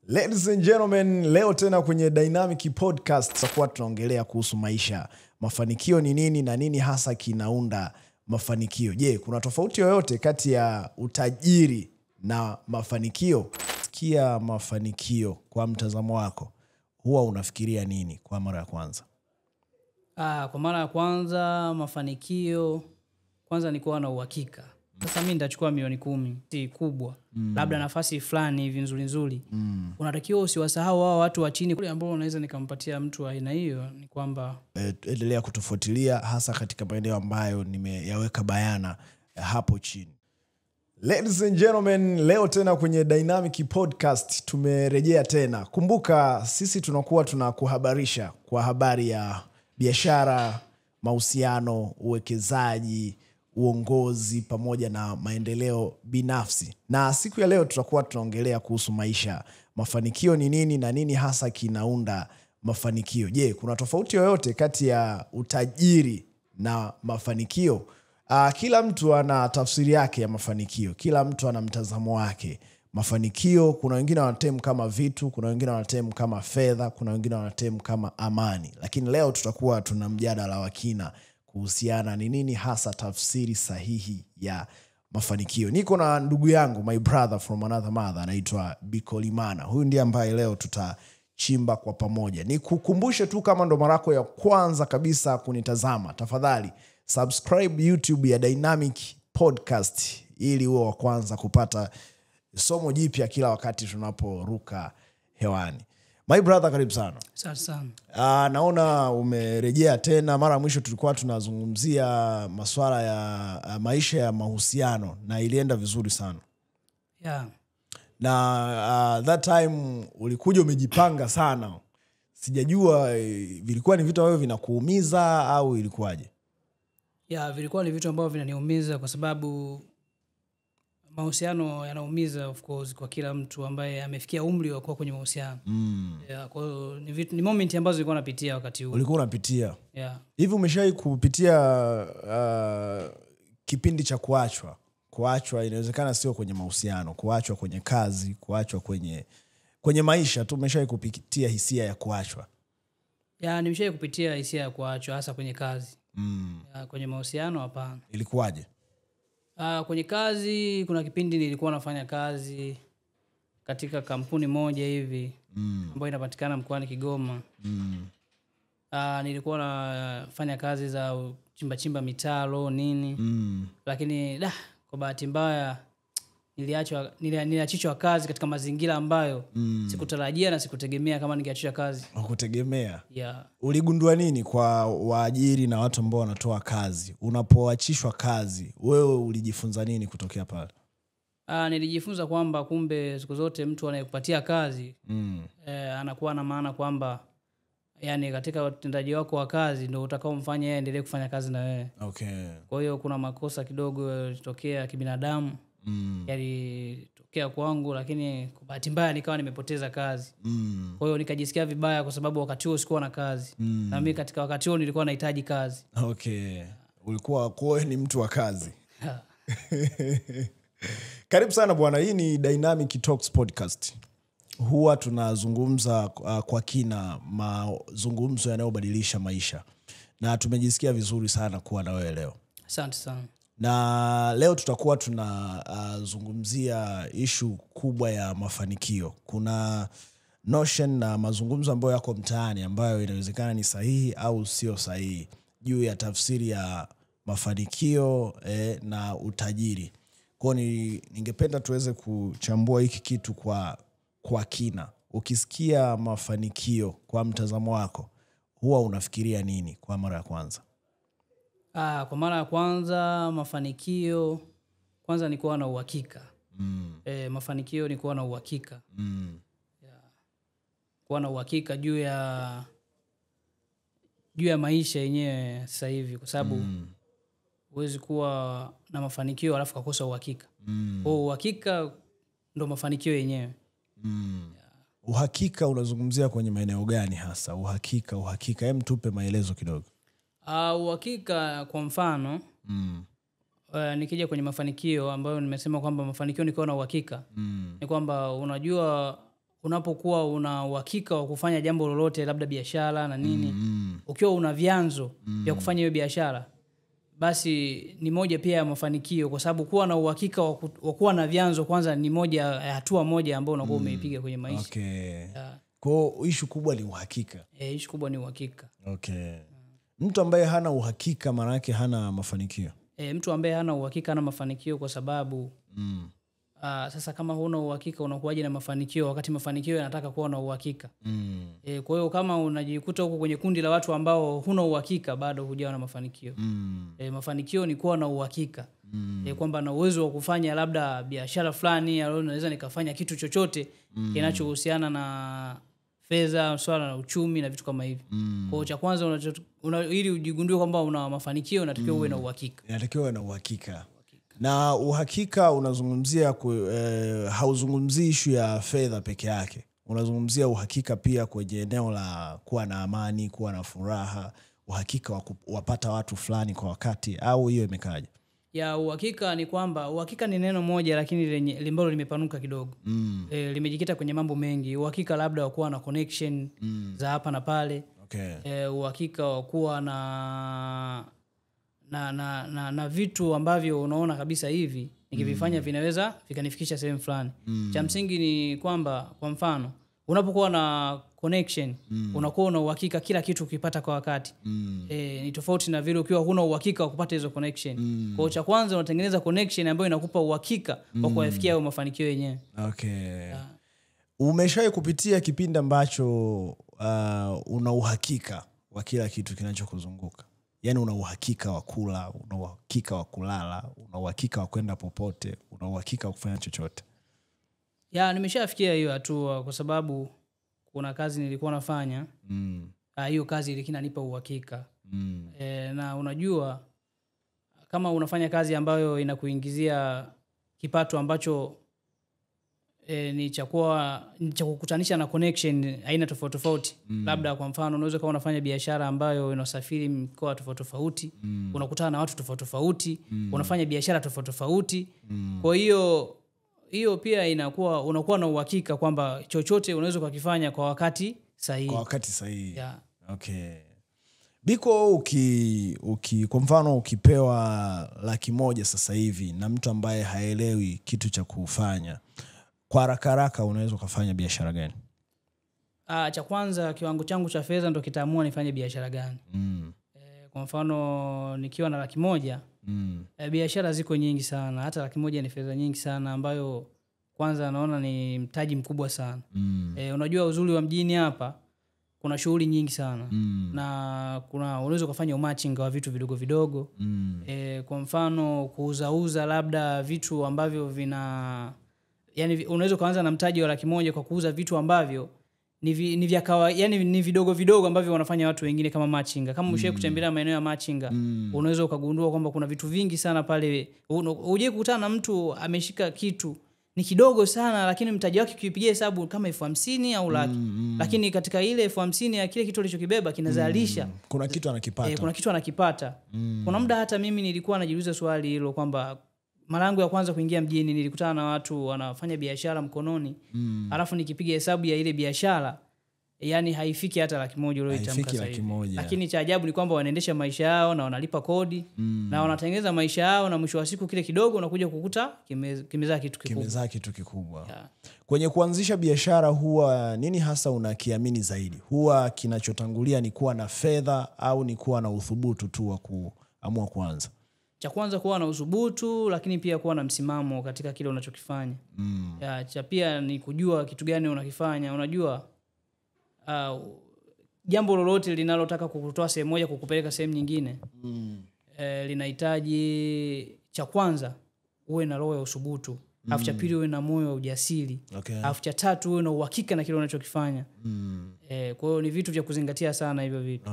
Ladies and gentlemen, leo tena kwenye Dynamic Podcast tutakuwa tunaongelea kuhusu maisha. Mafanikio ni nini na nini hasa kinaunda mafanikio? Je, kuna tofauti yoyote kati ya utajiri na mafanikio? Sikia mafanikio kwa mtazamo wako, huwa unafikiria nini kwa mara ya kwanza? Kwa mara ya kwanza mafanikio kwanza ni kuwa na uhakika. Sasa mimi nitachukua milioni 10, si kubwa. Labda nafasi fulani hivi nzuri. Unatakiwa usiwasahau hao watu wa chini kule ambao unaweza nikampatia mtu aina hiyo, ni kwamba endelea kutufuatilia hasa katika maeneo ambayo nimeyaweka bayana hapo chini. Ladies and gentlemen, leo tena kwenye Dynamic Podcast tumerejea tena. Kumbuka sisi tunakuwa tunakuhabarisha kwa habari ya biashara, mahusiano, uwekezaji, uongozi pamoja na maendeleo binafsi. Na siku ya leo tutakuwa tunaongelea kuhusu maisha. Mafanikio ni nini na nini hasa kinaunda mafanikio? Je, kuna tofauti yoyote kati ya utajiri na mafanikio? Kila mtu ana tafsiri yake ya mafanikio. Kila mtu ana mtazamo wake. Mafanikio, kuna wengine wanatemu kama vitu, kuna wengine wanatemu kama fedha, kuna wengine wanatemu kama amani. Lakini leo tutakuwa tuna mjadala wa kina kuhusiana ni nini hasa tafsiri sahihi ya mafanikio. Niko na ndugu yangu, my brother from another mother, anaitwa Bikolimana. Huyu ndiye ambaye leo tutachimba kwa pamoja. Nikukumbushe tu, kama ndo mara yako ya kwanza kabisa kunitazama, tafadhali subscribe YouTube ya Dynamic Podcast ili uwe wa kwanza kupata somo jipya kila wakati tunaporuka hewani. My brother, karibu sana. Asante sana. Naona umerejea tena. Mara mwisho tulikuwa tunazungumzia masuala ya maisha ya mahusiano na ilienda vizuri sana. Yeah. Na that time ulikuja umejipanga sana. Sijajua vilikuwa ni vitu ambavyo vinakuumiza au ilikuwaje? Yeah, vilikuwa ni vitu ambavyo vinaniumiza kwa sababu mahusiano yanaumiza of course kwa kila mtu ambaye amefikia umri wa kuwa kwenye mahusiano. Yeah, kwa hiyo ni moment ambazo nilikuwa napitia wakati huo. Ulikuwa unapitia? Yeah. Hivi umeshawahi kupitia kipindi cha kuachwa? Kuachwa inawezekana sio kwenye mahusiano, kuachwa kwenye kazi, kuachwa kwenye maisha tu. Umeshawahi kupitia hisia ya kuachwa? Yeah, nimeshawahi kupitia hisia ya kuachwa hasa kwenye kazi. Yeah, kwenye mahusiano hapana. Ilikuwaje? Kwenye kazi kuna kipindi nilikuwa nafanya kazi katika kampuni moja hivi ambayo inapatikana mkoani Kigoma. Nilikuwa nafanya kazi za chimba mitaro nini. Lakini kwa bahati mbaya niliachishwa kazi katika mazingira ambayo sikutarajia na sikutegemea kama ningeachishwa kazi. Hukutegemea? Yeah. Uligundua nini kwa waajiri na watu ambao wanatoa kazi? Unapoachishwa kazi, wewe ulijifunza nini kutokea pale? Nilijifunza kwamba kumbe siku zote mtu anayekupatia kazi anakuwa na maana kwamba yani katika utendaji wako wa kazi ndio utakaomfanya yeye endelee kufanya kazi na wewe. Okay. Kwa hiyo kuna makosa kidogo yalitokea kibinadamu. Yalitokea kwangu, lakini kwa bahati mbaya nikawa nimepoteza kazi. Kwa hiyo nikajisikia vibaya kwa sababu wakati huo sikuwa na kazi. Na mimi katika wakati huo nilikuwa nahitaji kazi. Okay. Ulikuwa kwa ni mtu wa kazi. Karibu sana bwana. Hii ni Dynamic Talks Podcast. Huwa tunazungumza kwa kina mazungumzo yanayobadilisha maisha. Na tumejisikia vizuri sana kuwa na wewe leo. Asante sana. Na leo tutakuwa tunazungumzia issue kubwa ya mafanikio. Kuna notion na mazungumzo ambayo yako mtaani ambayo inawezekana ni sahihi au sio sahihi juu ya tafsiri ya mafanikio na utajiri. Kwa hiyo ningependa tuweze kuchambua hiki kitu kwa kina. Ukisikia mafanikio kwa mtazamo wako, huwa unafikiria nini kwa mara ya kwanza? Kwa mara ya kwanza mafanikio kwanza ni kuwa na uhakika. Mafanikio ni kuwa na uhakika. Yeah. Kuwa na uhakika juu ya maisha yenyewe sasa hivi, kwa sababu huwezi kuwa na mafanikio alafu kukosa uhakika. Kwa uhakika ndo mafanikio yenyewe. Yeah. Uhakika unazungumzia kwenye maeneo gani hasa? Uhakika. Hem, tupe maelezo kidogo. Uhakika kwa mfano nikija kwenye mafanikio ambayo nimesema kwamba mafanikio ni kuwa na uhakika. Ni kwamba unajua unapokuwa una uhakika wa kufanya jambo lolote, labda biashara na nini, ukiwa una vyanzo vya kufanya hiyo biashara, basi ni moja pia ya mafanikio, kwa sababu kuwa na uhakika wa kuwa na vyanzo kwanza ni moja hatua moja ambayo unakuwa umeipiga kwenye maisha. Okay. Kwa issue kubwa ni uhakika. Issue kubwa ni uhakika. Okay. Mtu ambaye hana uhakika maana yake hana mafanikio. Mtu ambaye hana uhakika hana mafanikio, kwa sababu sasa kama huna uhakika unakuwaje na mafanikio wakati mafanikio yanataka kuwa na uhakika? Kwa hiyo kama unajikuta huko kwenye kundi la watu ambao huna uhakika, bado hujawa na mafanikio. Mafanikio ni kuwa na uhakika. Kwamba na uwezo wa kufanya labda biashara fulani, au naweza nikafanya kitu chochote kinachohusiana na fedha, swala la uchumi na vitu kama hivi. Kwa hiyo cha kwanza ili ujigundue kwamba una mafanikio, unatakiwa uwe na uhakika. Unatakiwa uwe na uhakika. Na uhakika unazungumzia hauzungumzii issue ya fedha peke yake. Unazungumzia uhakika pia kwenye eneo la kuwa na amani, kuwa na furaha, uhakika wa wapata watu fulani kwa wakati, au hiyo imekaje? Ya uhakika ni kwamba uhakika ni neno moja, lakini limbalo limepanuka kidogo. Limejikita kwenye mambo mengi. Uhakika labda wa kuwa na connection za hapa na pale. Okay. Uhakika wa kuwa na vitu ambavyo unaona kabisa hivi nikivifanya vinaweza vikanifikisha sehemu fulani. Cha msingi ni kwamba, kwa mfano, unapokuwa na connection, unakuwa na uhakika kila kitu ukipata kwa wakati. Ni tofauti na vile ukiwa huna uhakika wa kupata hizo connection. Kwa hiyo cha kwanza unatengeneza connection ambayo inakupa uhakika wa kuyafikia hayo mafanikio yenyewe. Okay. Umeshawahi kupitia kipindi ambacho una uhakika wa kila kitu kinachokuzunguka? Yaani una uhakika wa kula, una uhakika wa kulala, una uhakika wa kwenda popote, una uhakika wa kufanya chochote? Nimeshafikia hiyo hatua, kwa sababu kuna kazi nilikuwa nafanya. Hiyo kazi ilikuwa inanipa uhakika. Na unajua kama unafanya kazi ambayo inakuingizia kipato ambacho ni cha kukutanisha na connection aina tofauti tofauti. Labda kwa mfano unaweza kuwa unafanya biashara ambayo inasafiri mikoa tofauti tofauti, unakutana na watu tofauti tofauti, unafanya biashara tofauti tofauti. Kwa hiyo pia unakuwa na uhakika kwamba chochote unaweza kukifanya kwa wakati sahihi. Kwa wakati sahihi. Okay. Biko kwa mfano ukipewa 100,000 sasa hivi na mtu ambaye haelewi kitu cha kufanya, kwa haraka unaweza kufanya biashara gani? Cha kwanza kiwango changu cha fedha ndo kitaamua nifanye biashara gani. Kwa mfano nikiwa na 100,000, biashara ziko nyingi sana. Hata 100,000 ni fedha nyingi sana, ambayo kwanza naona ni mtaji mkubwa sana. Unajua uzuri wa mjini hapa kuna shughuli nyingi sana. Na unaweza kufanya umachinga wa vitu vidogo vidogo. Kwa mfano kuuza labda vitu ambavyo yani unaweza kuanza na mtaji wa 100,000 kwa kuuza vitu ambavyo ni vya yani ni vidogo vidogo ambavyo wanafanya watu wengine kama machinga. Kama ushawahi kutembelea maeneo ya machinga, unaweza ukagundua kwamba kuna vitu vingi sana pale. Uje kukutana na mtu ameshika kitu ni kidogo sana, lakini mtaji wake ukipigia hesabu kama 50,000 au laki. Lakini katika ile 50,000 ya kile kitu alichokibeba kinazalisha. Kuna kitu anakipata. Kuna kitu anakipata. Kuna muda hata mimi nilikuwa najiuliza swali hilo, kwamba mara yangu ya kwanza kuingia mjini nilikutana na watu wanafanya biashara mkononi. Alafu nikipiga hesabu ya ile biashara, yani haifiki hata 100,000 ulioitamka sasa hivi. Lakini cha ajabu ni kwamba wanaendesha maisha yao na wanalipa kodi na wanatengeneza maisha yao, na mwisho wa siku kile kidogo unakuja kukuta kimezaa kitu kikubwa. Kwenye kuanzisha biashara huwa nini hasa unakiamini zaidi? Huwa kinachotangulia ni kuwa na fedha au ni kuwa na uthubutu tu wa kuamua kuanza? Cha kwanza kuwa na uthubutu, lakini pia kuwa na msimamo katika kile unachokifanya. Cha pia ni kujua kitu gani unakifanya. Unajua jambo lolote linalotaka kukutoa sehemu moja kukupeleka sehemu nyingine, linahitaji cha kwanza uwe na roho ya uthubutu. Alafu cha pili uwe na moyo wa ujasiri. Alafu cha tatu uwe na uhakika na kile unachokifanya. Kwa hiyo ni vitu vya kuzingatia sana hivyo vitu.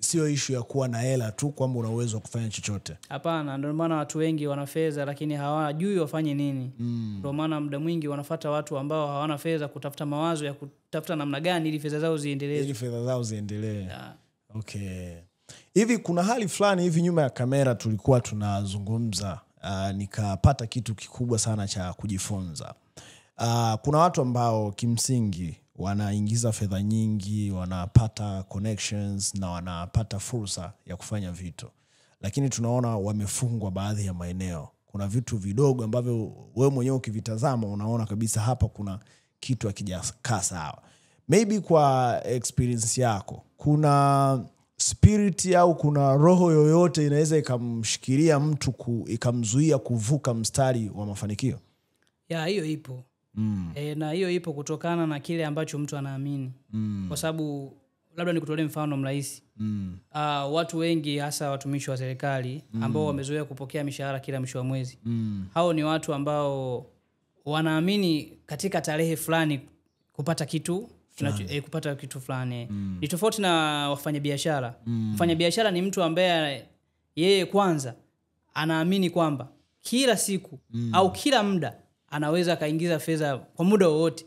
Sio issue ya kuwa na hela tu kwamba una uwezo wa kufanya chochote. Hapana, ndio maana watu wengi wana fedha lakini hawajui wafanye nini. Ndio maana muda mwingi wanafuata watu ambao hawana fedha, kutafuta mawazo ya kutafuta namna gani ili fedha zao ziendelee. Okay. Hivi kuna hali fulani hivi nyuma ya kamera tulikuwa tunazungumza, nikapata kitu kikubwa sana cha kujifunza. Kuna watu ambao kimsingi wanaingiza fedha nyingi, wanapata connections na wanapata fursa ya kufanya vitu, lakini tunaona wamefungwa baadhi ya maeneo. Kuna vitu vidogo ambavyo wewe mwenyewe ukivitazama unaona kabisa hapa kuna kitu hakijakaa sawa. Maybe kwa experience yako, kuna spirit au kuna roho yoyote inaweza ikamshikilia mtu ikamzuia kuvuka mstari wa mafanikio? Ya, hiyo ipo. Na hiyo ipo kutokana na kile ambacho mtu anaamini. Kwa sababu labda nikutolee mfano mrahisi. Watu wengi hasa watumishi wa serikali ambao wamezoea kupokea mishahara kila mwisho wa mwezi. Hao ni watu ambao wanaamini katika tarehe fulani kupata kitu kupata kitu fulani. Ni tofauti na wafanyabiashara. Mfanyabiashara ni mtu ambaye yeye kwanza anaamini kwamba kila siku au kila muda anaweza kaingiza fedha kwa muda wowote.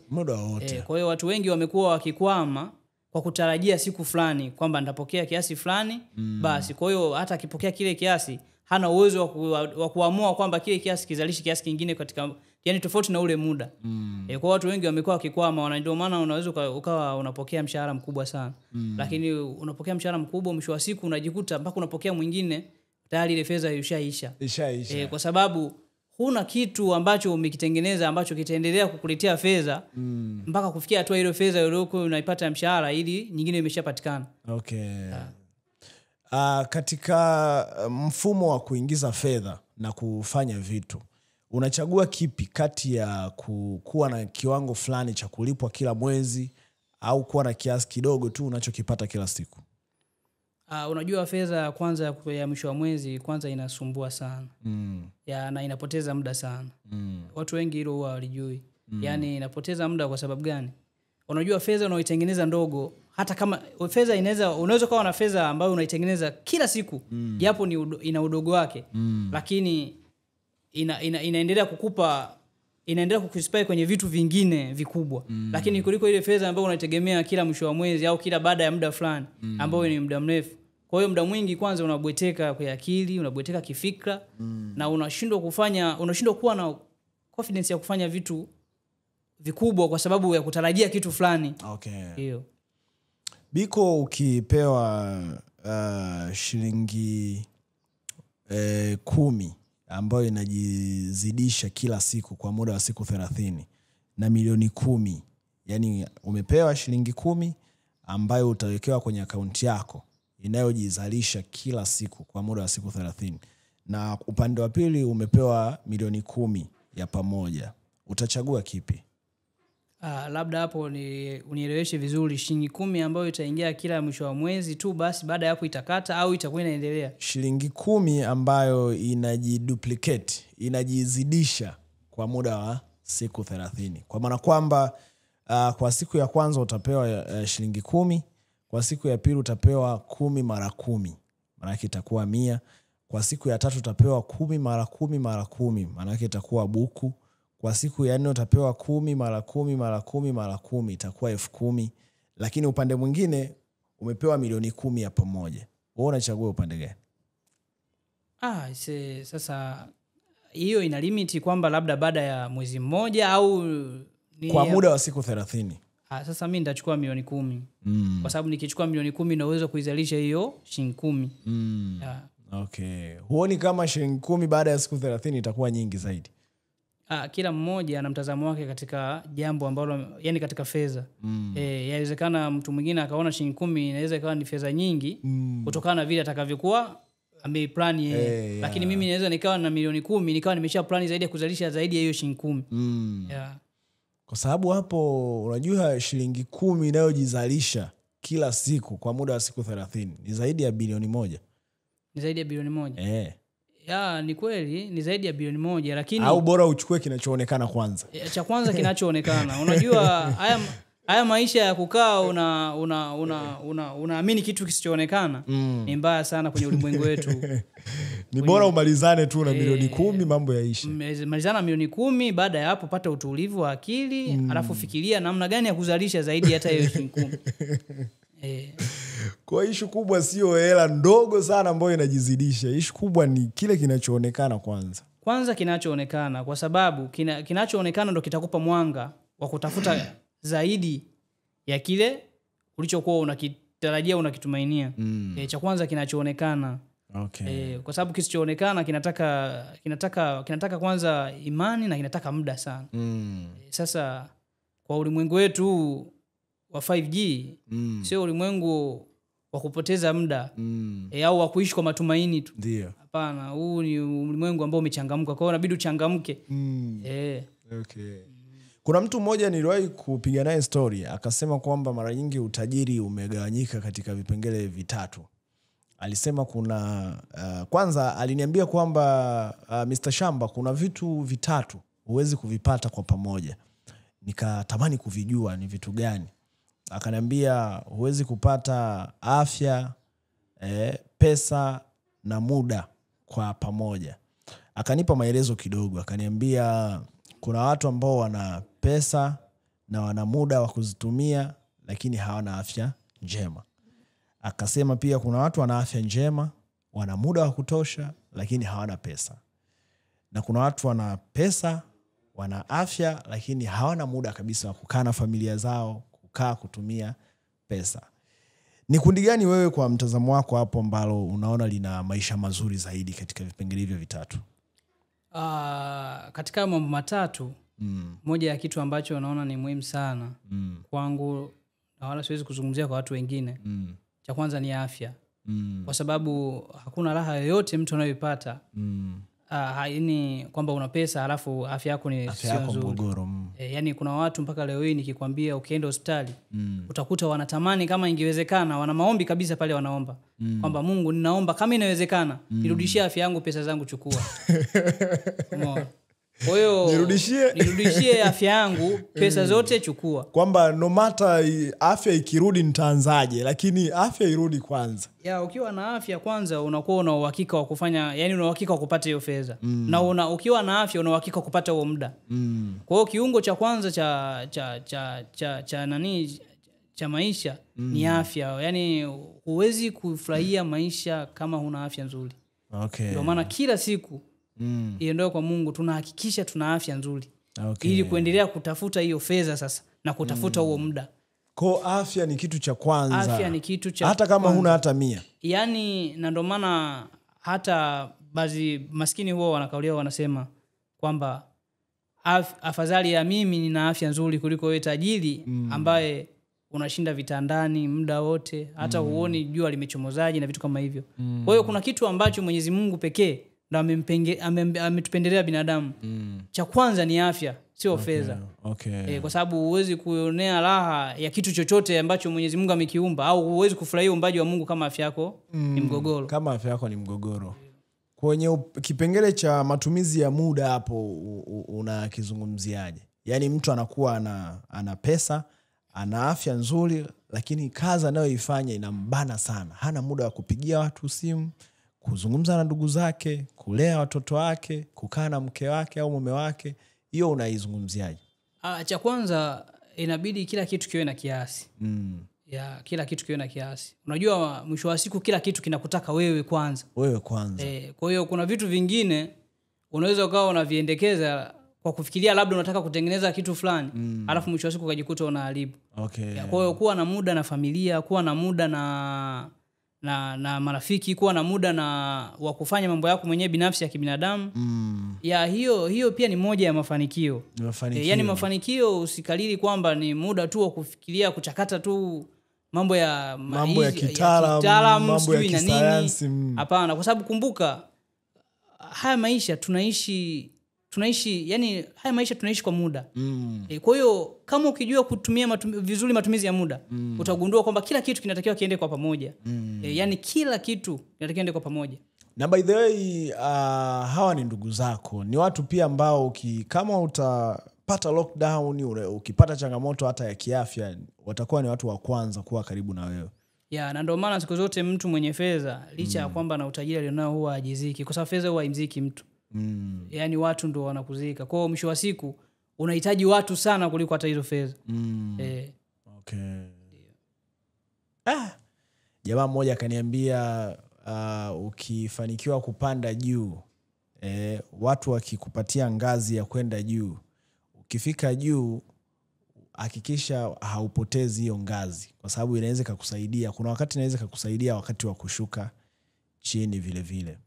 Kwa hiyo watu wengi wamekuwa wakikwama kwa kutarajia siku fulani kwamba nitapokea kiasi fulani basi. Kwa hiyo hata akipokea kile kiasi hana uwezo wa kuamua kwamba kile kiasi kizalishi kiasi kingine katika, yani tofauti na ule muda. Kwa watu wengi wamekuwa wakikwama, ndio maana unaweza ukawa unapokea mshahara mkubwa sana. Lakini unapokea mshahara mkubwa, mwisho wa siku unajikuta mpaka unapokea mwingine tayari ile fedha ishaisha. Kwa sababu huna kitu ambacho umekitengeneza ambacho kitaendelea kukuletea fedha mpaka kufikia hatua ile fedha uliokuwa unaipata mshahara ili nyingine imeshapatikana. Katika mfumo wa kuingiza fedha na kufanya vitu, unachagua kipi kati ya kuwa na kiwango fulani cha kulipwa kila mwezi au kuwa na kiasi kidogo tu unachokipata kila siku? Unajua fedha kwanza ya mwisho wa mwezi kwanza inasumbua sana. Na inapoteza muda sana. Watu wengi hilo huwa walijui. Yani inapoteza muda kwa sababu gani? Unajua fedha unaoitengeneza ndogo, hata kama fedha unaweza kuwa na fedha ambayo unaitengeneza kila siku, japo ina udogo wake, lakini inaendelea kukupa, inaendelea kukuspy kwenye vitu vingine vikubwa. Lakini kuliko ile fedha ambayo unaitegemea kila mwisho wa mwezi au kila baada ya muda fulani ambao ni muda mrefu. Kwa hiyo muda mwingi kwanza unabweteka kwa akili, unabweteka kifikra, na unashindwa kuwa na confidence ya kufanya vitu vikubwa kwa sababu ya kutarajia kitu fulani. Hiyo. Biko, ukipewa shilingi 10 ambayo inajizidisha kila siku kwa muda wa siku 30 na milioni 10, yani umepewa shilingi 10 ambayo utawekewa kwenye akaunti yako inayojizalisha kila siku kwa muda wa siku 30, na upande wa pili umepewa milioni 10 ya pamoja, utachagua kipi? Labda hapo unieleweshe vizuri. Shilingi 10 ambayo itaingia kila mwisho wa mwezi tu basi, baada ya hapo itakata au itakuwa inaendelea? Shilingi 10 ambayo inajiduplicate, inajizidisha kwa muda wa siku 30. Kwa maana kwamba kwa siku ya kwanza utapewa shilingi 10, kwa siku ya pili utapewa 10 mara 10, maana yake itakuwa 100. Kwa siku ya tatu utapewa 10 mara 10 mara 10, maana yake itakuwa buku. Kwa siku ya 4 utapewa 10 mara 10 mara 10 mara 10, itakuwa 10,000. Lakini upande mwingine umepewa milioni 10 ya pamoja. Wewe unachagua upande gani? Sasa hiyo ina limit kwamba labda baada ya mwezi mmoja au kwa muda wa siku 30? Sasa mimi nitachukua milioni 10. Kwa sababu nikichukua milioni 10 na uwezo kuizalisha hiyo shilingi 10. Huoni kama shilingi 10 baada ya siku 30 itakuwa nyingi zaidi? Kila mmoja ana mtazamo wake katika jambo ambalo, yani katika fedha. Yawezekana mtu mwingine akaona shilingi 10 inaweza ikawa ni fedha nyingi kutokana na vile atakavyokuwa ameplan yeye. Lakini mimi naweza nikawa na milioni 10 nikawa nimesha plan zaidi ya kuzalisha zaidi ya hiyo shilingi 10. Kwa sababu hapo unajua shilingi 10 inayojizalisha kila siku kwa muda wa siku 30 ni zaidi ya bilioni 1. Ni zaidi ya bilioni 1? Ni kweli ni zaidi ya bilioni 1, lakini au bora uchukue kinachoonekana kwanza. Cha kwanza kinachoonekana. Unajua haya maisha ya kukaa unaamini kitu kisichoonekana ni mbaya sana kwenye ulimwengu wetu. Ni bora umalizane tu na milioni 10, mambo yaisha. Malizana milioni 10, baada ya hapo pata utulivu wa akili, alafu fikiria namna gani ya kuzalisha zaidi hata hiyo shilingi 10. Kwa issue kubwa sio hela ndogo sana ambayo inajizidisha. Issue kubwa ni kile kinachoonekana kwanza. Kwanza kinachoonekana, kwa sababu kinachoonekana ndo kitakupa mwanga wa kutafuta zaidi ya kile ulichokuwa unakitarajia, unakitumainia. Cha kwanza kinachoonekana. Okay. Kwa sababu kisichoonekana kinataka kwanza imani na kinataka muda sana. Sasa kwa ulimwengu wetu wa 5G sio ulimwengu wa kupoteza muda au wa kuishi kwa matumaini tu. Ndio. Hapana, huu ni ulimwengu ambao umechangamka. Kwa hiyo inabidi uchangamke. Okay. Kuna mtu mmoja niliwahi kupiga naye story akasema kwamba mara nyingi utajiri umegawanyika katika vipengele vitatu. Alisema kuna kwanza aliniambia kwamba Mr. Shamba kuna vitu vitatu huwezi kuvipata kwa pamoja. Nikatamani kuvijua ni vitu gani. Akaniambia huwezi kupata afya, pesa na muda kwa pamoja. Akanipa maelezo kidogo. Akaniambia kuna watu ambao wana pesa na wana muda wa kuzitumia lakini hawana afya njema. Akasema pia kuna watu wana afya njema, wana muda wa kutosha lakini hawana pesa. Na kuna watu wana pesa, wana afya lakini hawana muda kabisa wa kukaa na familia zao, kutumia pesa. Ni kundi gani wewe kwa mtazamo wako hapo ambalo unaona lina maisha mazuri zaidi katika vipengele hivyo vitatu? Katika mambo matatu, moja ya kitu ambacho naona ni muhimu sana kwangu na wala siwezi kuzungumzia kwa watu wengine. Cha kwanza ni afya. Kwa sababu hakuna raha yoyote mtu anayoipata yani kwamba una pesa alafu afya yako ni sio nzuri. Yani kuna watu mpaka leo hii nikikwambia ukienda hospitali utakuta wanatamani kama ingewezekana, wana maombi kabisa pale wanaomba kwamba Mungu ninaomba kama inawezekana nirudishie afya yangu, pesa zangu chukua. Kwa hiyo nirudishie afya yangu, pesa zote chukua. Kwamba no matter afya ikirudi nitaanzaje, lakini afya irudi kwanza. Ukiwa na afya kwanza unakuwa una uhakika wa kufanya, yani una uhakika wa kupata hiyo fedha. Na ukiwa na afya una uhakika wa kupata huo muda. Kwa hiyo kiungo cha kwanza cha maisha ni afya. Yani huwezi kufurahia maisha kama huna afya nzuri. Okay. Ndio maana kila siku iendoe kwa Mungu tunahakikisha tuna afya nzuri. Ili kuendelea kutafuta hiyo fedha sasa na kutafuta huo muda. Kwa afya ni kitu cha kwanza. Afya ni kitu cha hata kama huna hata 100. Yani na ndio maana hata baadhi maskini huwa wanakaulia wanasema kwamba afadhali ya mimi nina afya nzuri kuliko wewe tajiri ambaye unashinda vitandani muda wote, hata huoni jua limechomozaje na vitu kama hivyo. Kwa hiyo kuna kitu ambacho Mwenyezi Mungu pekee ndo ametupendelea binadamu. Cha kwanza ni afya, sio fedha. Okay. Kwa sababu huwezi kuonea raha ya kitu chochote ambacho Mwenyezi Mungu amekiumba, au huwezi kufurahia uumbaji wa Mungu kama afya yako ni mgogoro. Kama afya yako ni mgogoro. Kwenye kipengele cha matumizi ya muda hapo unakizungumziaje? Yaani mtu anakuwa ana pesa, ana afya nzuri lakini kazi anayoifanya inambana sana. Hana muda wa kupigia watu simu, kuzungumza na ndugu zake, kulea watoto wake, kukaa na mke wake au mume wake. Hiyo unaizungumziaje? Cha kwanza inabidi kila kitu kiwe na kiasi. Kila kitu kiwe na kiasi. Unajua mwisho wa siku kila kitu kinakutaka wewe kwanza. Kwa hiyo kuna vitu vingine unaweza ukawa unaviendekeza kwa kufikiria labda unataka kutengeneza kitu fulani, alafu mwisho wa siku ukajikuta unaharibu. Kwa hiyo kuwa na muda na familia, kuwa na muda na marafiki, kuwa na muda na wa kufanya mambo yako mwenyewe binafsi ya kibinadamu. Hiyo pia ni moja ya mafanikio. Yani mafanikio usikalili kwamba ni muda tu wa kufikiria kuchakata tu mambo ya kitaalamu, mambo ya kisayansi. Hapana, kwa sababu kumbuka haya maisha tunaishi yani haya maisha tunaishi kwa muda. Kwa hiyo kama ukijua kutumia vizuri matumizi ya muda, utagundua kwamba kila kitu kinatakiwa kiende kwa pamoja. Yani kila kitu kinatakiwa kiende kwa pamoja. Na by the way, hawa ni ndugu zako. Ni watu pia ambao kama utapata lockdown, ukipata changamoto hata ya kiafya, watakuwa ni watu wa kwanza kuwa karibu na wewe. Na ndio maana siku zote mtu mwenye fedha licha ya kwamba na utajiri alionao huwa hajiziki, kwa sababu fedha huwa haimziki mtu. Yani watu ndio wanakuzika. Kwa hiyo mwisho wa siku unahitaji watu sana kuliko hata hizo fedha. Jamaa mmoja akaniambia ukifanikiwa kupanda juu watu wakikupatia ngazi ya kwenda juu, ukifika juu hakikisha haupotezi hiyo ngazi, kwa sababu inaweza kukusaidia. Kuna wakati inaweza kukusaidia wakati wa kushuka chini vile vile.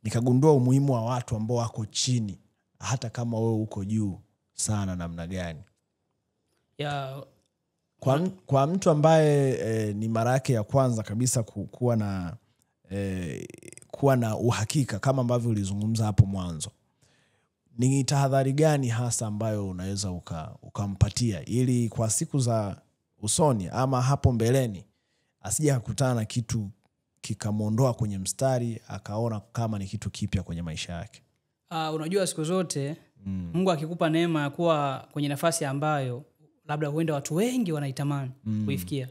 Nikagundua umuhimu wa watu ambao wako chini hata kama wewe uko juu sana namna gani. Kwa mtu ambaye ni mara yake ya kwanza kabisa kuwa na uhakika kama ambavyo ulizungumza hapo mwanzo, ni tahadhari gani hasa ambayo unaweza ukampatia ili kwa siku za usoni ama hapo mbeleni asije kukutana na kitu kikamuondoa kwenye mstari akaona kama ni kitu kipya kwenye maisha yake? Unajua siku zote Mungu akikupa neema ya kuwa kwenye nafasi ambayo labda huenda watu wengi wanaitamani kuifikia,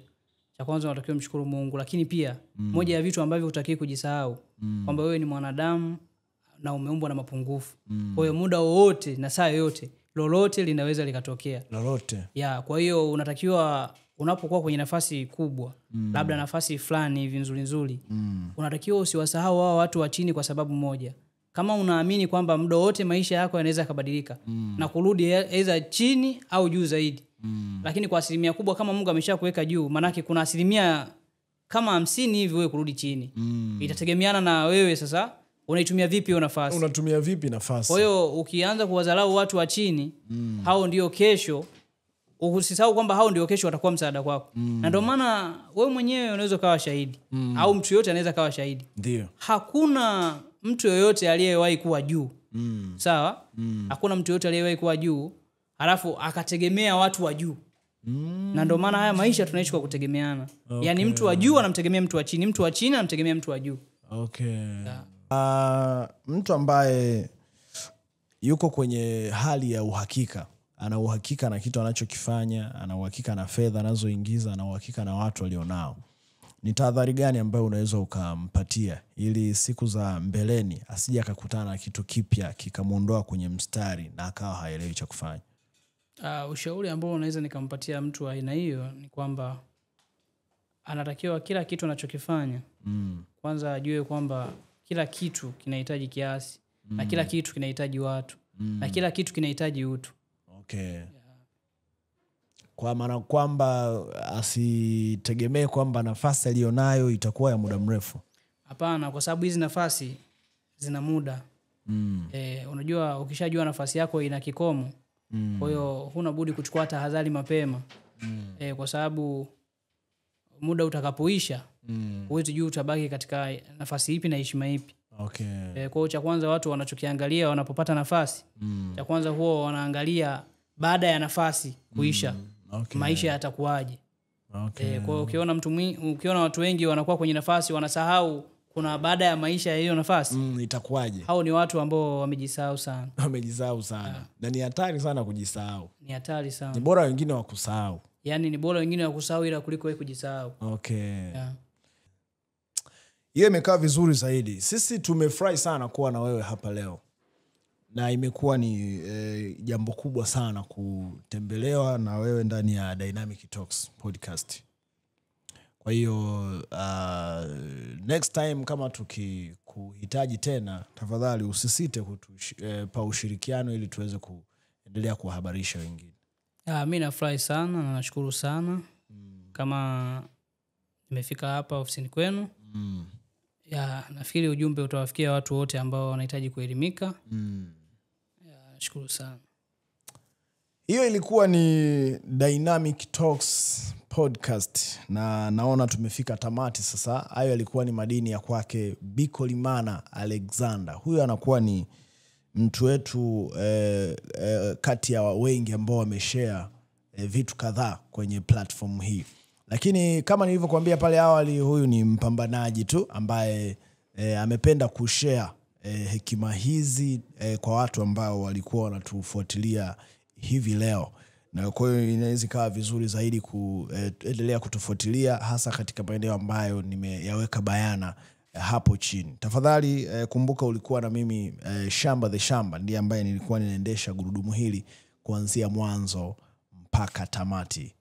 cha kwanza unatakiwa mshukuru Mungu. Lakini pia moja ya vitu ambavyo hutakiwi kujisahau kwamba wewe ni mwanadamu na umeumbwa na mapungufu. Kwa hiyo muda wowote na saa yoyote lolote linaweza likatokea. Lolote. Kwa hiyo unatakiwa unapokuwa kwenye nafasi kubwa, labda nafasi fulani hivi nzuri, unatakiwa usiwasahau hao watu wa chini kwa sababu moja. Kama unaamini kwamba muda wote maisha yako yanaweza kubadilika na kurudi aidha chini au juu zaidi. Lakini kwa asilimia kubwa kama Mungu ameshakuweka juu, manake kuna asilimia kama 50 hivi wewe kurudi chini. Itategemeana na wewe sasa unaitumia vipi hiyo nafasi. Unatumia vipi nafasi? Kwa hiyo ukianza kuwadharau watu wa chini, hao ndio kesho, usisahau kwamba hao ndio kesho watakuwa msaada kwako. Na ndio maana wewe mwenyewe unaweza kawa shahidi au mtu yote anaweza kawa shahidi. Ndio. Hakuna mtu yoyote aliyewahi kuwa juu. Sawa? Hakuna mtu yoyote aliyewahi kuwa juu halafu akategemea watu wa juu. Na ndio maana haya maisha tunaishi kwa kutegemeana. Okay. Yaani mtu wa juu anamtegemea mtu wa chini, mtu wa chini anamtegemea mtu wa juu. Okay. Mtu ambaye yuko kwenye hali ya uhakika, ana uhakika na kitu anachokifanya, ana uhakika na fedha anazoingiza, ana uhakika na watu walionao, ni tahadhari gani ambayo unaweza ukampatia ili siku za mbeleni asije akakutana na kitu kipya kikamuondoa kwenye mstari na akawa haelewi cha kufanya? Ushauri ambao unaweza nikampatia mtu wa aina hiyo ni kwamba anatakiwa kila kitu anachokifanya kwanza ajue kwamba kila kitu kinahitaji kiasi na kila kitu kinahitaji watu na kila kitu kinahitaji utu. Okay. Kwa maana kwamba asitegemee kwamba nafasi alionayo itakuwa ya muda mrefu. Hapana, kwa sababu hizi nafasi zina muda. Unajua ukishajua nafasi yako ina kikomo, kwa hiyo huna budi kuchukua tahadhari mapema. Kwa sababu muda utakapoisha, huwezi jua utabaki katika nafasi ipi na heshima ipi. Okay. Kwa hiyo cha kwanza watu wanachokiangalia wanapopata nafasi, cha kwanza huwa wanaangalia baada ya nafasi kuisha. Okay. Maisha yatakuwaje. Okay. Kwa hiyo ukiona watu wengi wanakuwa kwenye nafasi wanasahau kuna baada ya maisha ya hiyo nafasi. Itakuwaje? Hao ni watu ambao wamejisahau sana. Wamejisahau sana. Na ni hatari sana kujisahau. Ni hatari sana. Ni bora wengine wakusahau. Yaani ni bora wengine wakusahau ila kuliko wewe kujisahau. Okay. Hiyo imekaa vizuri zaidi. Sisi tumefurahi sana kuwa na wewe hapa leo. Na imekuwa ni jambo kubwa sana kutembelewa na wewe ndani ya Dynamic Talks podcast. Kwa hiyo next time kama tukikuhitaji tena, tafadhali usisite pa ushirikiano ili tuweze kuendelea kuhabarisha wengine. Mimi nafurahi sana na nashukuru sana kama nimefika hapa ofisini kwenu. Nafikiri ujumbe utawafikia watu wote ambao wanahitaji kuelimika. Nashukuru sana. Hiyo ilikuwa ni Dynamic Talks podcast na naona tumefika tamati sasa. Hayo yalikuwa ni madini ya kwake Bikolimana Alexander. Huyu anakuwa ni mtu wetu kati ya wengi ambao wameshare vitu kadhaa kwenye platform hii. Lakini kama nilivyokuambia pale awali, huyu ni mpambanaji tu ambaye amependa kushare hekima hizi kwa watu ambao walikuwa wanatufuatilia hivi leo. Na kwa hiyo inaweza kuwa vizuri zaidi kuendelea kutufuatilia hasa katika maeneo ambayo nimeyaweka bayana hapo chini. Tafadhali kumbuka ulikuwa na mimi Shamba the Shamba, ndiye ambaye nilikuwa ninaendesha gurudumu hili kuanzia mwanzo mpaka tamati.